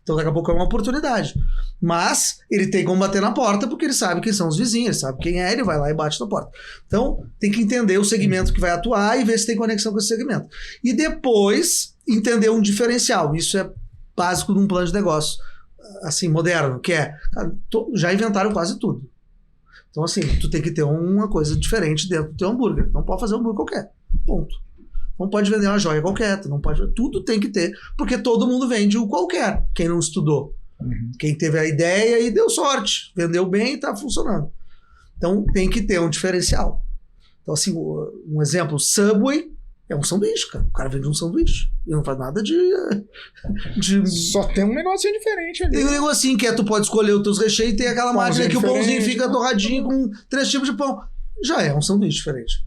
Então, daqui a pouco é uma oportunidade. Mas ele tem como bater na porta porque ele sabe quem são os vizinhos, ele sabe quem é, ele vai lá e bate na porta. Então, tem que entender o segmento que vai atuar e ver se tem conexão com esse segmento. E depois, entender um diferencial. Isso é básico de um plano de negócio, assim, moderno, que já inventaram quase tudo. Então, assim, tu tem que ter uma coisa diferente dentro do teu hambúrguer. Não pode fazer um hambúrguer qualquer. Ponto. Não pode vender uma joia qualquer, não pode, tudo tem que ter, porque todo mundo vende o qualquer, quem não estudou. Quem teve a ideia e deu sorte, vendeu bem e está funcionando. Então tem que ter um diferencial. Então, assim, um exemplo, Subway é um sanduíche, cara. O cara vende um sanduíche e não faz nada de... Só tem um negocinho diferente ali. Tem um negocinho que tu pode escolher os teus recheios e tem aquela máquina que o pãozinho fica torradinho com 3 tipos de pão. Já é um sanduíche diferente.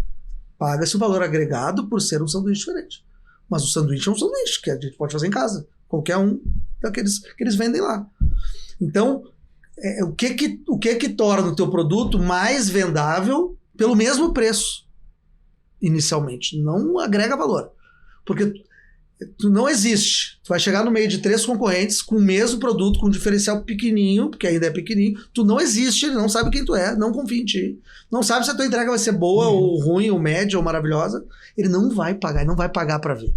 Paga-se o valor agregado por ser um sanduíche diferente. Mas o sanduíche é um sanduíche que a gente pode fazer em casa. Qualquer um daqueles que eles vendem lá. Então, o que torna o teu produto mais vendável pelo mesmo preço, inicialmente? Não agrega valor. Porque tu não existe. Tu vai chegar no meio de 3 concorrentes com o mesmo produto, com um diferencial pequenininho, porque ainda é pequenininho. Tu não existe, ele não sabe quem tu é, não confia em ti. Não sabe se a tua entrega vai ser boa, ou ruim, ou média, ou maravilhosa. Ele não vai pagar, ele não vai pagar para ver.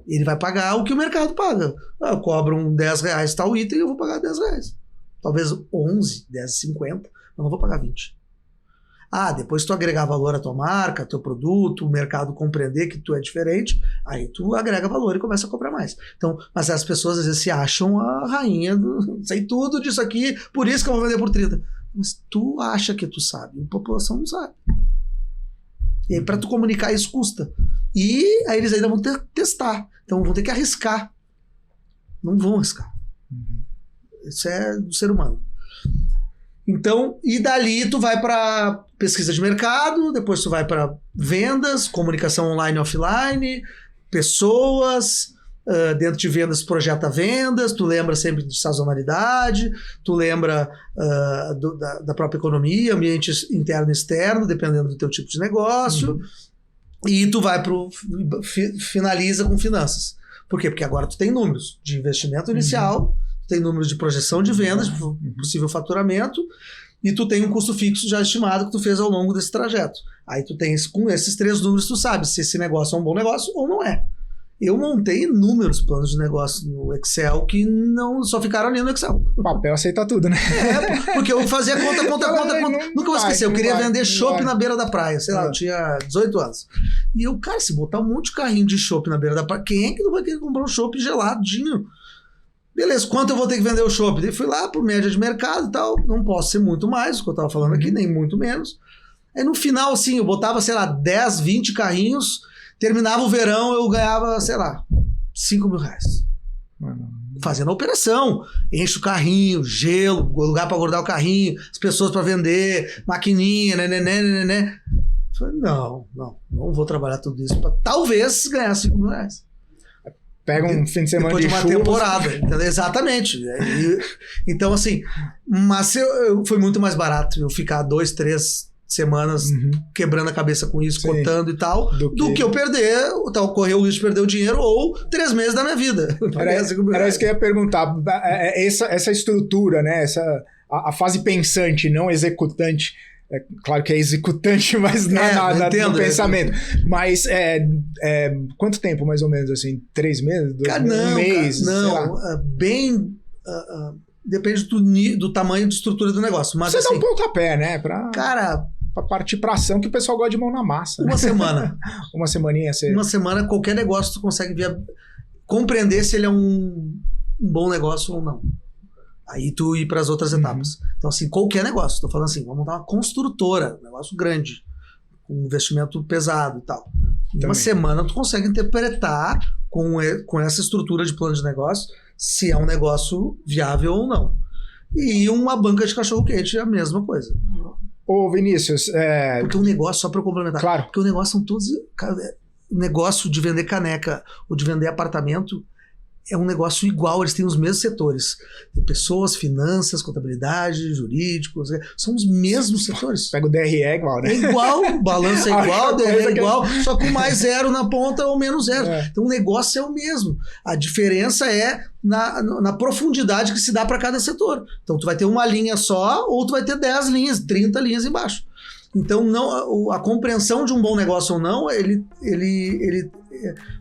Ele vai pagar o que o mercado paga. Eu cobro R$10 tal item, eu vou pagar R$10. Talvez 11, 10, 50, eu não vou pagar 20. Depois tu agregar valor à tua marca, teu produto, o mercado compreender que tu é diferente, aí tu agrega valor e começa a cobrar mais. Então, mas as pessoas às vezes se acham a rainha sei tudo disso aqui, por isso que eu vou vender por 30. Mas tu acha que tu sabe, a população não sabe. E aí pra tu comunicar isso custa. E aí eles ainda vão ter que testar. Então vão ter que arriscar. Não vão arriscar. Isso é do ser humano. Então, e dali tu vai para pesquisa de mercado, depois tu vai para vendas, comunicação online e offline, pessoas, dentro de vendas projeta vendas, tu lembra sempre de sazonalidade, tu lembra da própria economia, ambiente interno e externo, dependendo do teu tipo de negócio, e tu vai finaliza com finanças. Por quê? Porque agora tu tem números de investimento inicial, tem números de projeção de vendas, possível faturamento, e tu tem um custo fixo já estimado que tu fez ao longo desse trajeto. Aí tu tem com esses 3 números, tu sabe se esse negócio é um bom negócio ou não é. Eu montei inúmeros planos de negócio no Excel que não só ficaram ali no Excel. O papel aceita tudo, né? Porque eu fazia conta. Nunca vou esquecer. Eu queria vender chopp na beira da praia. Sei lá, eu tinha 18 anos. E eu, cara, se botar um monte de carrinho de chopp na beira da praia, quem é que não vai querer comprar um chopp geladinho? Beleza, quanto eu vou ter que vender o chopp? Daí fui lá por média de mercado e tal. Não posso ser muito mais, o que eu tava falando aqui, nem muito menos. Aí no final, assim, eu botava, sei lá, 10, 20 carrinhos. Terminava o verão, eu ganhava, sei lá, 5 mil reais. Fazendo a operação. Enche o carrinho, gelo, lugar para guardar o carrinho, as pessoas para vender, maquininha, né. Falei, não vou trabalhar tudo isso para talvez ganhar 5 mil reais. Pega um fim de semana depois de uma temporada. Entendeu? Exatamente. Então, assim, mas foi muito mais barato eu ficar 2, 3 semanas quebrando a cabeça com isso, cotando e tal, do que eu perder, correr o risco de perder o dinheiro ou 3 meses da minha vida. Era isso que eu ia perguntar. Essa estrutura, né? A fase pensante, não executante. Claro que é executante, mas no pensamento. Mas quanto tempo, mais ou menos, assim? 3 meses? 2 meses? Um mês? Não, bem... depende do tamanho de estrutura do negócio. Mas, você assim, dá um pontapé, né? Cara... Pra partir pra ação, que o pessoal gosta de mão na massa. Uma semana. Uma semaninha. Uma semana, qualquer negócio tu consegue compreender se ele é um bom negócio ou não. Aí tu ir para as outras etapas. Então, assim, qualquer negócio. Tô falando assim, vamos montar uma construtora, um negócio grande, com investimento pesado e tal. Em uma semana tu consegue interpretar com essa estrutura de plano de negócio se é um negócio viável ou não. E uma banca de cachorro-quente é a mesma coisa. Ô, Vinícius... Porque o negócio, só para eu complementar, claro. Porque o negócio são todos... O negócio de vender caneca ou de vender apartamento é um negócio igual, eles têm os mesmos setores. Tem pessoas, finanças, contabilidade, jurídicos, são os mesmos setores. Pega o DRE igual, né? É igual, o balanço é igual, o DRE é igual, só com mais 0 na ponta ou menos 0. Então o negócio é o mesmo. A diferença é na profundidade que se dá para cada setor. Então tu vai ter uma linha só ou tu vai ter 10 linhas, 30 linhas embaixo. Então a compreensão de um bom negócio ou não,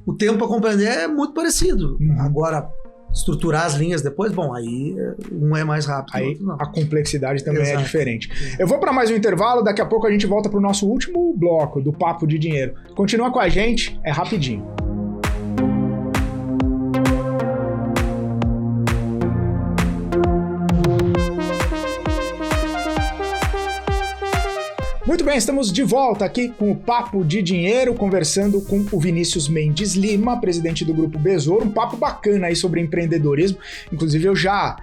o tempo para compreender é muito parecido. Agora, estruturar as linhas depois, bom, aí um é mais rápido. Aí outro não. A complexidade também é diferente. Eu vou para mais um intervalo, daqui a pouco a gente volta para o nosso último bloco do Papo de Dinheiro. Continua com a gente, é rapidinho. Muito bem, estamos de volta aqui com o Papo de Dinheiro, conversando com o Vinícius Mendes Lima, presidente do Grupo Besouro, um papo bacana aí sobre empreendedorismo. Inclusive eu já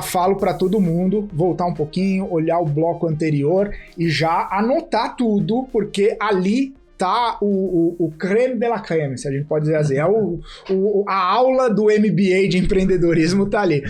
falo para todo mundo voltar um pouquinho, olhar o bloco anterior e já anotar tudo, porque ali tá o creme de la creme, se a gente pode dizer assim, a aula do MBA de empreendedorismo tá ali.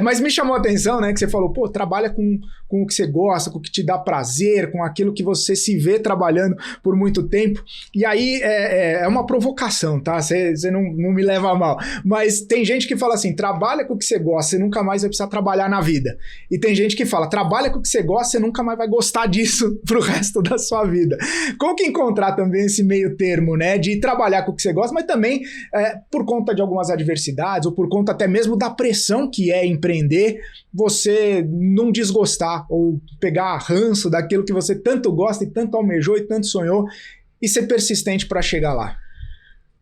Mas me chamou a atenção, né, que você falou, pô, trabalha com o que você gosta, com o que te dá prazer, com aquilo que você se vê trabalhando por muito tempo, e aí é uma provocação, tá? Você não me leva a mal, mas tem gente que fala assim, trabalha com o que você gosta, você nunca mais vai precisar trabalhar na vida, e tem gente que fala, trabalha com o que você gosta, você nunca mais vai gostar disso pro resto da sua vida. Como que encontrar também esse meio termo, né, de trabalhar com o que você gosta, mas também por conta de algumas adversidades, ou por conta até mesmo da pressão que é empreender, você não desgostar, ou pegar ranço daquilo que você tanto gosta e tanto almejou e tanto sonhou, e ser persistente para chegar lá?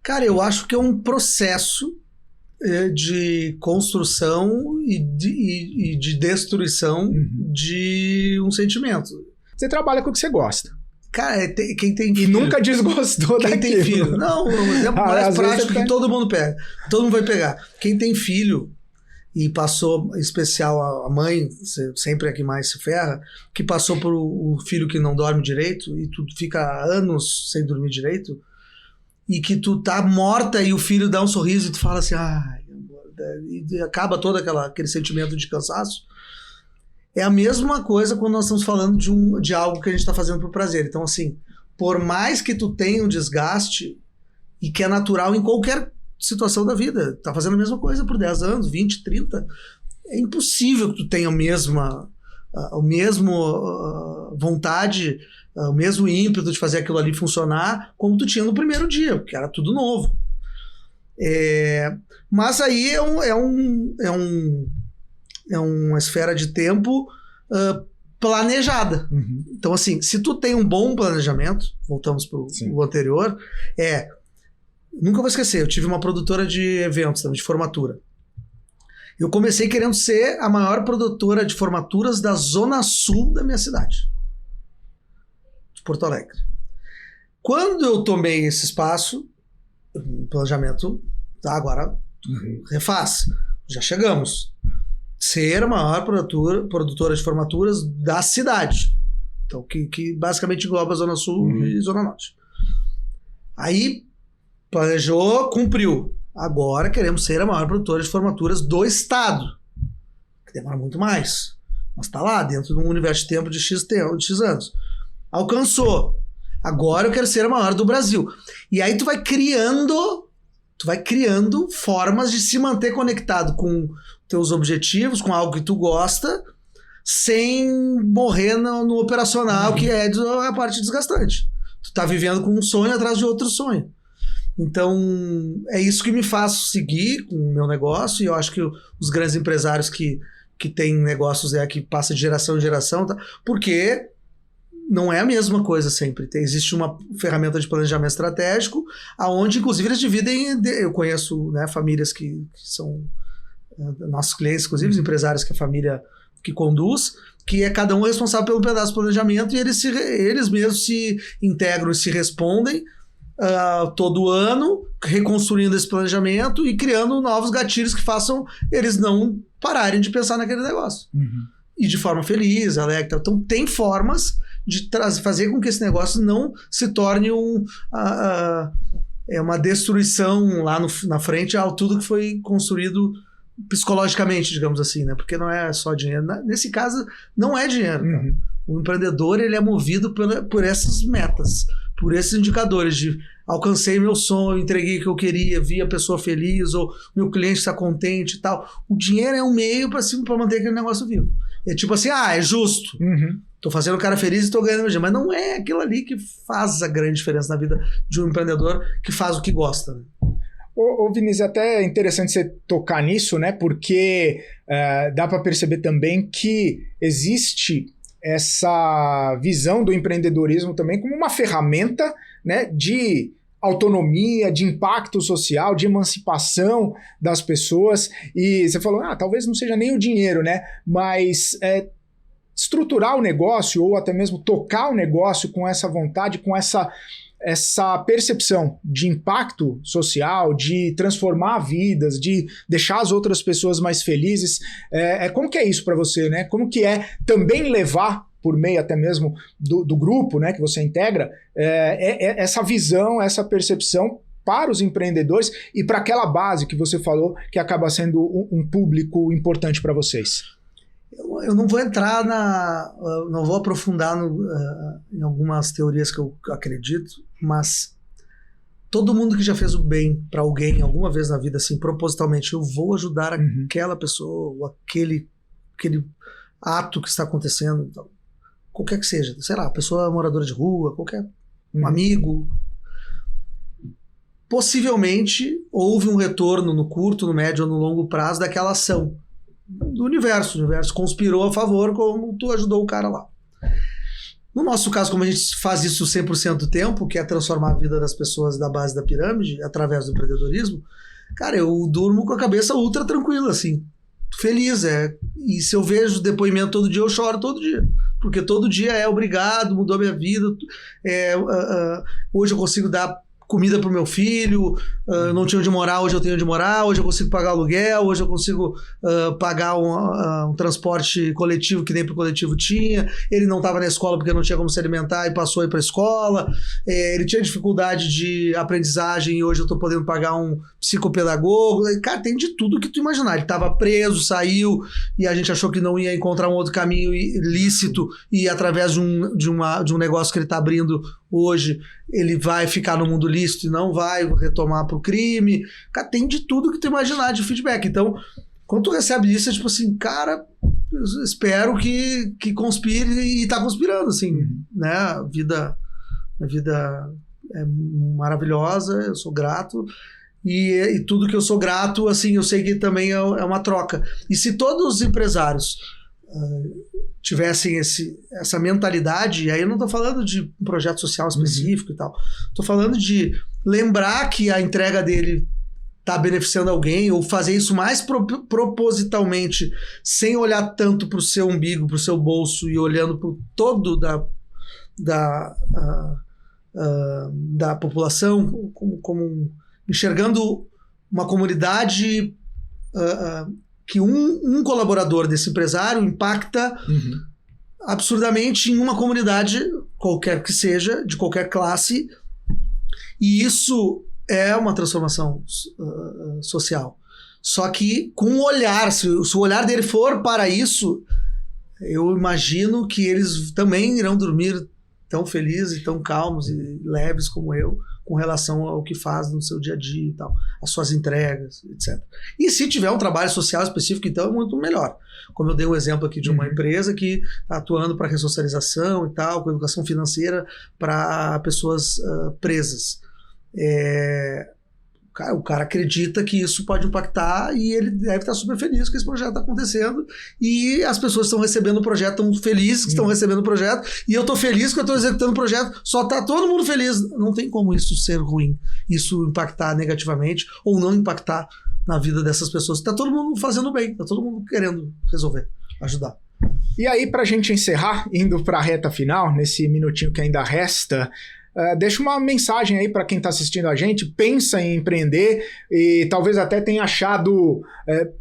Cara, eu acho que é um processo de construção e de destruição de um sentimento. Você trabalha com o que você gosta. Cara, quem tem filho... E nunca desgostou daquilo. Quem tem filho... Não, um exemplo mais prático que todo mundo pega. Todo mundo vai pegar. Quem tem filho e passou, em especial a mãe, sempre é que mais se ferra, que passou por o filho que não dorme direito e tu fica anos sem dormir direito e que tu tá morta e o filho dá um sorriso e tu fala assim, e acaba todo aquele sentimento de cansaço. É a mesma coisa quando nós estamos falando de algo que a gente está fazendo por prazer. Então, assim, por mais que tu tenha um desgaste, e que é natural em qualquer situação da vida, tá fazendo a mesma coisa por 10 anos, 20, 30, é impossível que tu tenha o mesmo vontade, o mesmo ímpeto de fazer aquilo ali funcionar como tu tinha no primeiro dia, porque era tudo novo. Mas aí é uma esfera de tempo planejada. Então, assim, se tu tem um bom planejamento, voltamos para o anterior, nunca vou esquecer, eu tive uma produtora de eventos, de formatura. Eu comecei querendo ser a maior produtora de formaturas da zona sul da minha cidade, de Porto Alegre. Quando eu tomei esse espaço, o planejamento, agora refaz, já chegamos. Ser a maior produtora de formaturas da cidade. Então, que basicamente engloba a Zona Sul e Zona Norte. Aí, planejou, cumpriu. Agora queremos ser a maior produtora de formaturas do estado. Que demora muito mais. Mas está lá, dentro de um universo de tempo de X anos. Alcançou. Agora eu quero ser a maior do Brasil. E aí tu vai criando formas de se manter conectado com teus objetivos, com algo que tu gosta, sem morrer no operacional, que é a parte desgastante. Tu tá vivendo com um sonho atrás de outro sonho. Então, é isso que me faz seguir com o meu negócio, e eu acho que os grandes empresários que têm negócios que passa de geração em geração, tá? Porque não é a mesma coisa sempre. Existe uma ferramenta de planejamento estratégico, aonde inclusive eles dividem. Eu conheço famílias que são nossos clientes, inclusive os empresários que a família que conduz, que é cada um responsável pelo pedaço do planejamento, e eles mesmos se integram e se respondem todo ano, reconstruindo esse planejamento e criando novos gatilhos que façam eles não pararem de pensar naquele negócio. E de forma feliz, alegre. Então tem formas de fazer com que esse negócio não se torne uma destruição lá na frente a tudo que foi construído psicologicamente, digamos assim, né? Porque não é só dinheiro. Nesse caso, não é dinheiro. O empreendedor, ele é movido por essas metas, por esses indicadores de alcancei meu sonho, entreguei o que eu queria, vi a pessoa feliz, ou meu cliente está contente e tal. O dinheiro é um meio para manter aquele negócio vivo. É tipo assim, é justo. Tô fazendo o cara feliz e tô ganhando meu dinheiro. Mas não é aquilo ali que faz a grande diferença na vida de um empreendedor que faz o que gosta, né? Ô Vinícius, até é interessante você tocar nisso, né? Porque dá para perceber também que existe essa visão do empreendedorismo também como uma ferramenta, né, de autonomia, de impacto social, de emancipação das pessoas. E você falou, talvez não seja nem o dinheiro, né? Mas estruturar o negócio ou até mesmo tocar o negócio com essa vontade, com essa percepção de impacto social, de transformar vidas, de deixar as outras pessoas mais felizes. Como que é isso para você, né? Como que é também levar, por meio até mesmo do grupo, né, que você integra, essa visão, essa percepção para os empreendedores e para aquela base que você falou que acaba sendo um público importante para vocês? Eu não vou entrar não vou aprofundar em algumas teorias que eu acredito, mas todo mundo que já fez o bem para alguém alguma vez na vida, assim, propositalmente, eu vou ajudar aquela pessoa, ou aquele ato que está acontecendo, então, qualquer que seja, sei lá, pessoa moradora de rua, qualquer um amigo, possivelmente houve um retorno no curto, no médio ou no longo prazo daquela ação do universo. O universo conspirou a favor, como tu ajudou o cara lá. No nosso caso, como a gente faz isso 100% do tempo, que é transformar a vida das pessoas da base da pirâmide, através do empreendedorismo, cara, eu durmo com a cabeça ultra tranquila, assim, feliz. E se eu vejo depoimento todo dia, eu choro todo dia. Porque todo dia obrigado, mudou a minha vida. Hoje eu consigo dar comida pro meu filho, não tinha onde morar, hoje eu tenho onde morar, hoje eu consigo pagar aluguel, hoje eu consigo pagar um transporte coletivo que nem pro coletivo tinha, ele não estava na escola porque não tinha como se alimentar e passou a ir pra escola, ele tinha dificuldade de aprendizagem e hoje eu tô podendo pagar um psicopedagogo, cara, tem de tudo que tu imaginar. Ele estava preso, saiu e a gente achou que não ia encontrar um outro caminho lícito e através de um negócio que ele tá abrindo hoje, ele vai ficar no mundo lícito e não vai retomar pro crime. Cara, tem de tudo que tu imaginar de feedback. Então, quando tu recebe isso, é tipo assim, cara, eu espero que conspire e tá conspirando, assim, né? A vida é maravilhosa, eu sou grato. E tudo que eu sou grato, assim, eu sei que também é uma troca. E se todos os empresários tivessem essa mentalidade, e aí eu não estou falando de um projeto social específico e tal, estou falando de lembrar que a entrega dele está beneficiando alguém, ou fazer isso mais propositalmente, sem olhar tanto para o seu umbigo, para o seu bolso, e olhando para o todo da população, como enxergando uma comunidade que um colaborador desse empresário impacta absurdamente em uma comunidade, qualquer que seja, de qualquer classe, e isso é uma transformação social. Só que com o olhar, se o olhar dele for para isso, eu imagino que eles também irão dormir tão felizes, tão calmos e leves como eu, com relação ao que faz no seu dia a dia e tal, as suas entregas, etc. E se tiver um trabalho social específico, então é muito melhor. Como eu dei um exemplo aqui de uma empresa que está atuando para ressocialização e tal, com educação financeira para pessoas presas. O cara acredita que isso pode impactar e ele deve estar super feliz que esse projeto está acontecendo, e as pessoas estão recebendo o projeto, estão felizes que estão recebendo o projeto, e eu estou feliz que eu estou executando o projeto, só está todo mundo feliz. Não tem como isso ser ruim, isso impactar negativamente ou não impactar na vida dessas pessoas. Está todo mundo fazendo bem, está todo mundo querendo resolver, ajudar. E aí, para a gente encerrar, indo para a reta final, nesse minutinho que ainda resta, deixa uma mensagem aí para quem está assistindo a gente, pensa em empreender e talvez até tenha achado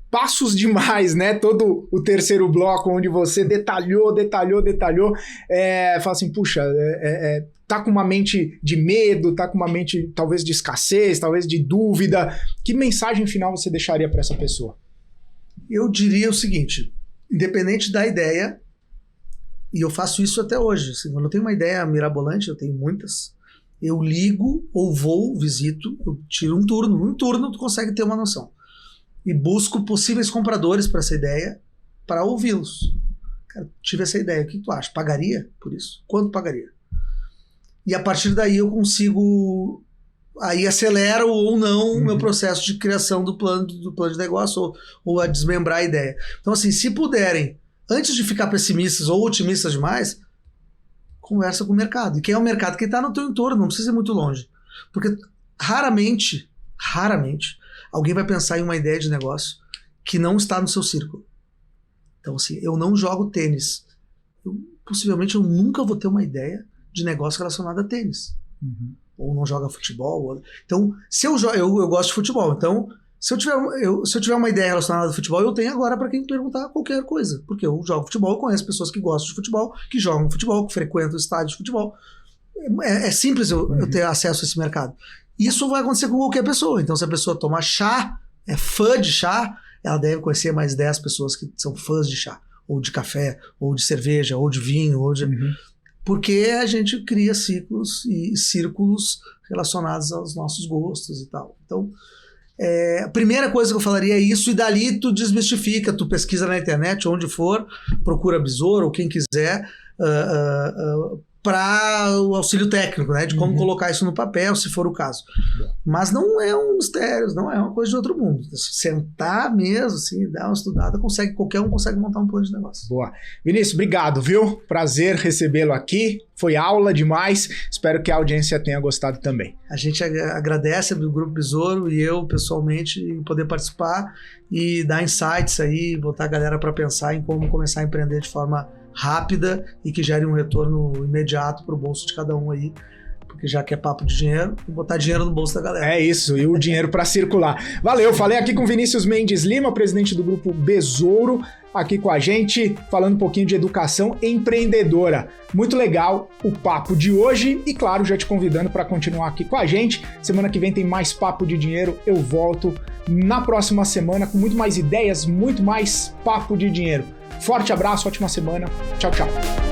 passos demais, né? Todo o terceiro bloco onde você detalhou, fala assim, puxa, tá com uma mente de medo, tá com uma mente talvez de escassez, talvez de dúvida. Que mensagem final você deixaria para essa pessoa? Eu diria o seguinte, independente da ideia, e eu faço isso até hoje. Assim, quando eu tenho uma ideia mirabolante, eu tenho muitas, eu ligo ou vou, visito, eu tiro um turno. Um turno tu consegue ter uma noção. E busco possíveis compradores para essa ideia, para ouvi-los. Cara, tive essa ideia, o que tu acha? Pagaria por isso? Quanto pagaria? E a partir daí eu consigo... Aí acelero ou não o meu processo de criação do plano de negócio ou a desmembrar a ideia. Então, assim, se puderem, antes de ficar pessimistas ou otimistas demais, conversa com o mercado. E quem é o mercado? Quem está no teu entorno, não precisa ir muito longe. Porque raramente, alguém vai pensar em uma ideia de negócio que não está no seu círculo. Então, assim, eu não jogo tênis. Possivelmente eu nunca vou ter uma ideia de negócio relacionada a tênis. Ou não joga futebol. Então, se eu gosto de futebol, então... Se eu tiver uma ideia relacionada ao futebol, eu tenho agora para quem perguntar qualquer coisa. Porque eu jogo futebol, eu conheço pessoas que gostam de futebol, que jogam futebol, que frequentam estádios de futebol. É simples eu ter acesso a esse mercado. Isso vai acontecer com qualquer pessoa. Então, se a pessoa toma chá, é fã de chá, ela deve conhecer mais 10 pessoas que são fãs de chá, ou de café, ou de cerveja, ou de vinho, porque a gente cria ciclos e círculos relacionados aos nossos gostos e tal. Então, a primeira coisa que eu falaria é isso, e dali tu desmistifica, tu pesquisa na internet, onde for, procura Besouro ou quem quiser, para o auxílio técnico, né, de como colocar isso no papel, se for o caso. Mas não é um mistério, não é uma coisa de outro mundo. Sentar mesmo, assim, dar uma estudada, qualquer um consegue montar um plano de negócio. Boa. Vinícius, obrigado, viu? Prazer recebê-lo aqui. Foi aula demais. Espero que a audiência tenha gostado também. A gente agradece do Grupo Besouro e eu, pessoalmente, em poder participar e dar insights aí, botar a galera para pensar em como começar a empreender de forma rápida e que gere um retorno imediato para o bolso de cada um aí, porque já que é papo de dinheiro, botar dinheiro no bolso da galera. É isso, e o dinheiro para circular. Valeu, falei aqui com Vinícius Mendes Lima, presidente do Grupo Besouro, aqui com a gente, falando um pouquinho de educação empreendedora. Muito legal o papo de hoje e, claro, já te convidando para continuar aqui com a gente. Semana que vem tem mais Papo de Dinheiro, eu volto na próxima semana com muito mais ideias, muito mais papo de dinheiro. Forte abraço, ótima semana. Tchau, tchau.